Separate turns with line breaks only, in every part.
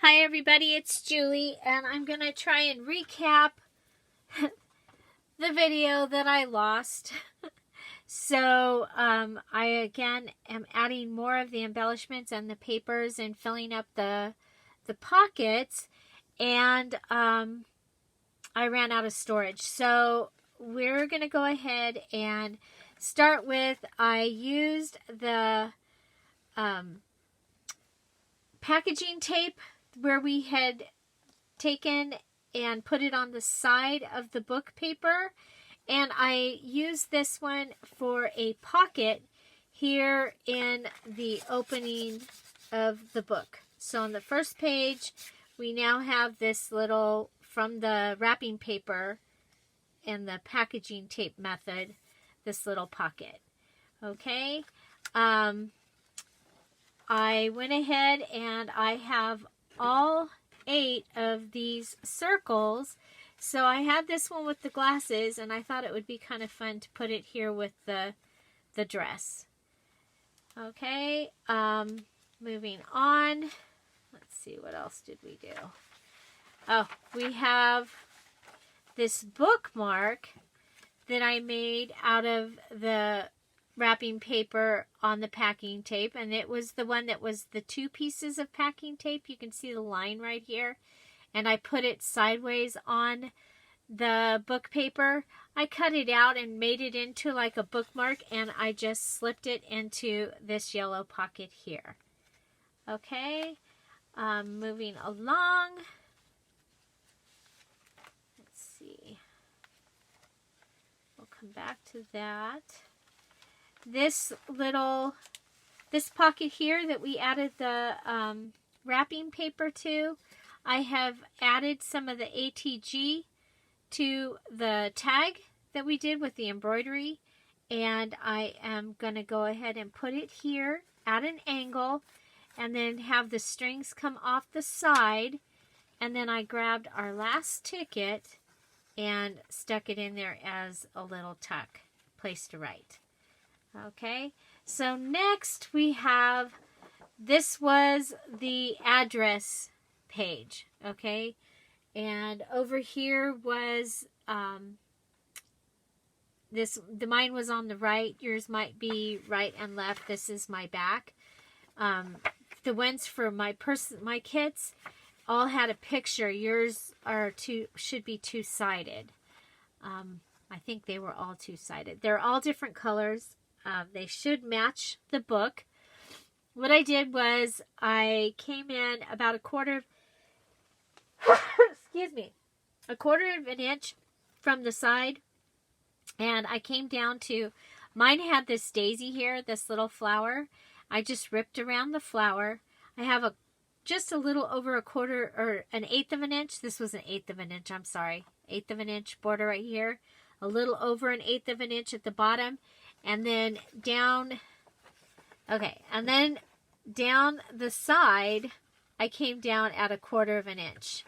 Hi everybody, it's Julie, and I'm going to try and recap the video that I lost. So, I again am adding more of the embellishments and the papers and filling up the pockets, and I ran out of storage. So, we're going to go ahead and start with, I used the packaging tape where we had taken and put it on the side of the book paper, and I used this one for a pocket here in the opening of the book. So on the first page we now have this little, from the wrapping paper and the packaging tape method, this little pocket. Okay, I went ahead and I have all 8 of these circles. So I had this one with the glasses, and I thought it would be kind of fun to put it here with the dress. Okay, moving on. Let's see, what else did we do? Oh, we have this bookmark that I made out of the wrapping paper on the packing tape, and it was the one that was the 2 pieces of packing tape. You can see the line right here, and I put it sideways on the book paper. I cut it out and made it into like a bookmark, and I just slipped it into this yellow pocket here. Okay, moving along. Let's see, we'll come back to that. This pocket here that we added the wrapping paper to, I have added some of the ATG to the tag that we did with the embroidery, and I am going to go ahead and put it here at an angle, and then have the strings come off the side, and then I grabbed our last ticket and stuck it in there as a little tuck, place to write. Okay, so next we have, this was the address page, okay, and over here was, mine was on the right, yours might be right and left. This is my back. The ones for my kits all had a picture. Yours should be two-sided. I think they were all two-sided. They're all different colors. They should match the book. What I did was I came in about a quarter of an inch from the side, and I came down to, mine had this daisy here, this little flower. I just ripped around the flower. I have just a little over a quarter, or an 1/8 of an inch. This was an 1/8 of an inch, I'm sorry. 1/8 of an inch border right here. A little over an 1/8 of an inch at the bottom. And then down, okay, and then down the side, I came down at a 1/4 of an inch.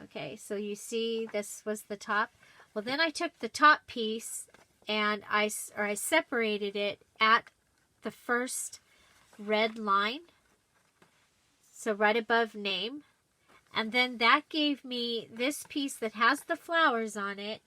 Okay, so you see this was the top. Well, then I took the top piece and I separated it at the first red line, so right above name. And then that gave me this piece that has the flowers on it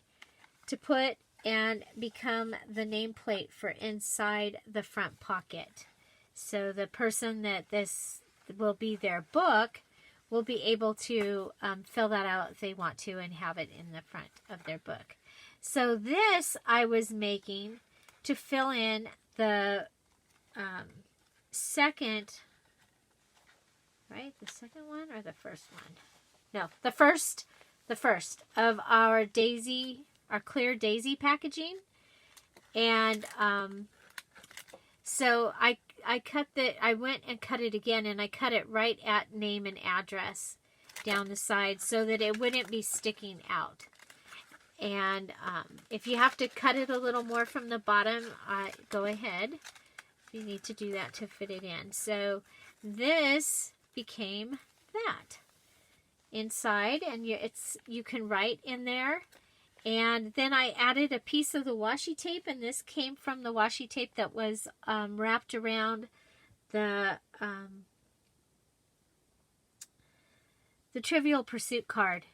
to put and become the nameplate for inside the front pocket. So the person that this will be their book will be able to fill that out if they want to and have it in the front of their book. So this I was making to fill in the second, right? The second one or the first one? No, the first of our daisy, our clear daisy packaging. And so I went and cut it again, and I cut it right at name and address down the side so that it wouldn't be sticking out. And if you have to cut it a little more from the bottom, go ahead. You need to do that to fit it in. So this became that inside, and you can write in there. And then I added a piece of the washi tape, and this came from the washi tape that was wrapped around the Trivial Pursuit card.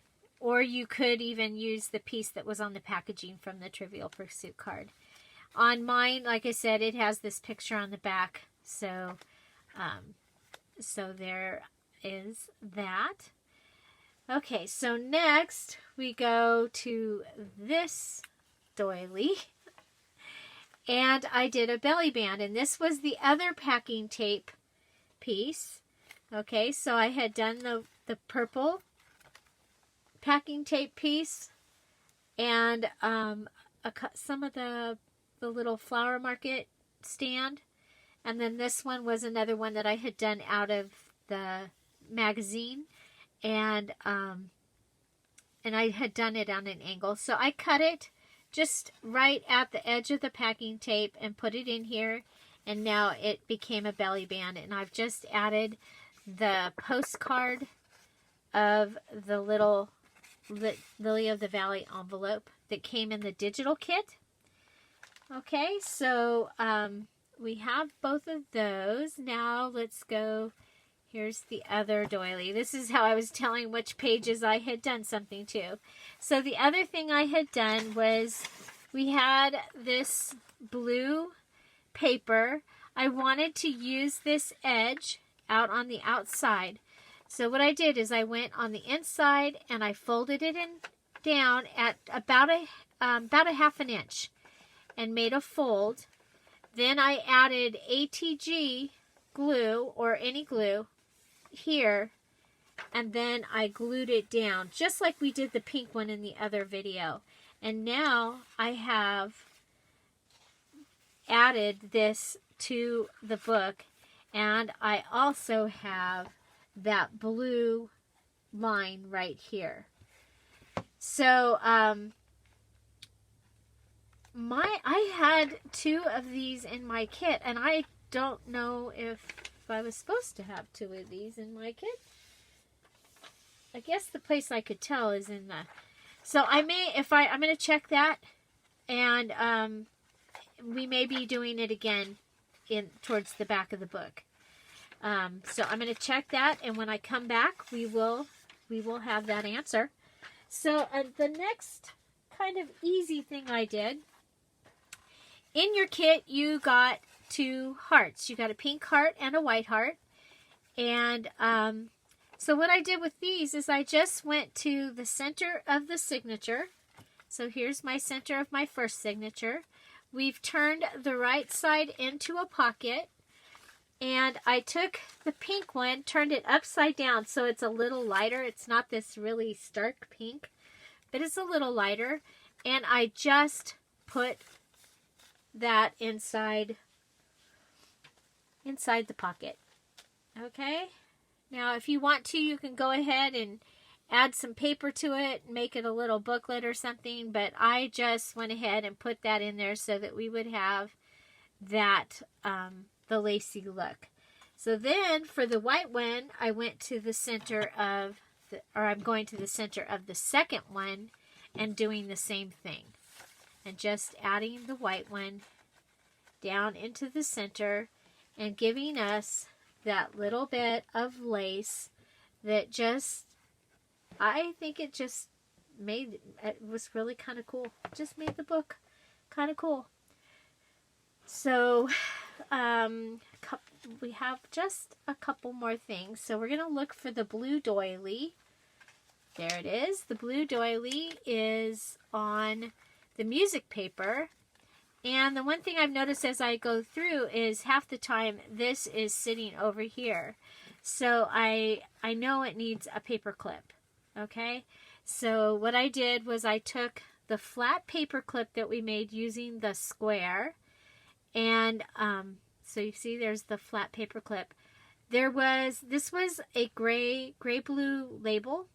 Or you could even use the piece that was on the packaging from the Trivial Pursuit card. On mine, like I said, it has this picture on the back. So, so there is that. Okay, so next we go to this doily. And I did a belly band. And this was the other packing tape piece. Okay, so I had done the purple packing tape piece. And some of the little flower market stand. And then this one was another one that I had done out of the magazine. And I had done it on an angle. So I cut it just right at the edge of the packing tape and put it in here. And now it became a belly band. And I've just added the postcard of the little Lily of the Valley envelope that came in the digital kit. Okay, so we have both of those. Now let's go. Here's the other doily. This is how I was telling which pages I had done something to. So the other thing I had done was we had this blue paper. I wanted to use this edge out on the outside. So what I did is I went on the inside and I folded it in down at about a half an inch and made a fold. Then I added ATG glue or any glue here, and then I glued it down just like we did the pink one in the other video. And now I have added this to the book, and I also have that blue line right here. So I had 2 of these in my kit, and I don't know if I was supposed to have 2 of these in my kit. I guess the place I could tell is in the... So I may, I'm going to check that, and we may be doing it again towards the back of the book. So I'm going to check that, and when I come back, we will have that answer. So the next kind of easy thing I did, in your kit, you got 2 hearts. You got a pink heart and a white heart. And so what I did with these is I just went to the center of the signature. So here's my center of my first signature. We've turned the right side into a pocket. And I took the pink one, turned it upside down so it's a little lighter. It's not this really stark pink, but it's a little lighter. And I just put that inside the pocket. Okay, now if you want to, you can go ahead and add some paper to it, make it a little booklet or something, but I just went ahead and put that in there so that we would have that the lacy look. So then for the white one, I went to the center of I'm going to the center of the second one and doing the same thing. And just adding the white one down into the center and giving us that little bit of lace that just, I think it just made, it was really kind of cool. Just made the book kind of cool. So we have just a couple more things. So we're going to look for the blue doily. There it is. The blue doily is on the music paper. And the one thing I've noticed as I go through is half the time this is sitting over here. So I know it needs a paper clip. Okay? So what I did was I took the flat paper clip that we made using the square. And so you see there's the flat paper clip. This was a gray-blue label.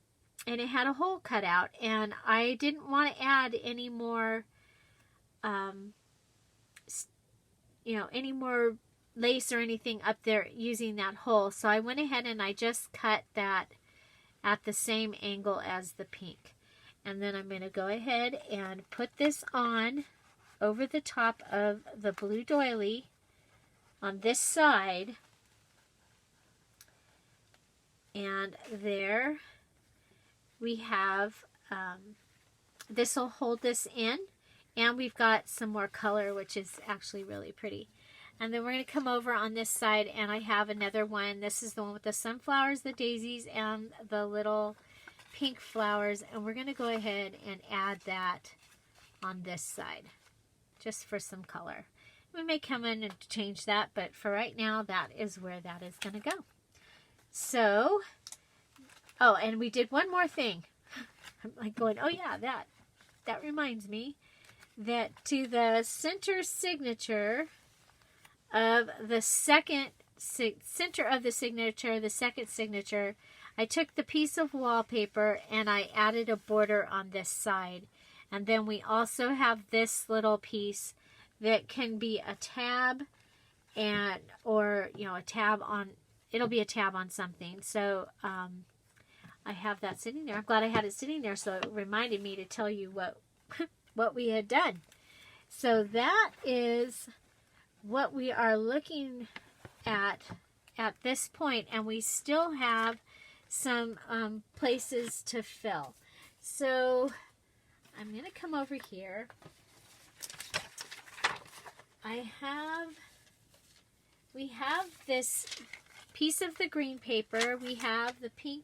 And it had a hole cut out. And I didn't want to add any more... any more lace or anything up there using that hole. So I went ahead and I just cut that at the same angle as the pink. And then I'm going to go ahead and put this on over the top of the blue doily on this side. And there. we have, this will hold this in, and we've got some more color, which is actually really pretty. And then we're going to come over on this side, and I have another one. This is the one with the sunflowers, the daisies, and the little pink flowers. And we're going to go ahead and add that on this side, just for some color. We may come in and change that, but for right now, that is where that is going to go. So, oh, and we did one more thing. I'm like going, oh yeah, that reminds me that to the center signature of the center of the signature, the second signature, I took the piece of wallpaper and I added a border on this side. And then we also have this little piece that can be a tab, and or a tab on, it'll be a tab on something. So I have that sitting there. I'm glad I had it sitting there, so it reminded me to tell you what we had done. So that is what we are looking at this point, and we still have some places to fill. So I'm going to come over here. We have this piece of the green paper. We have the pink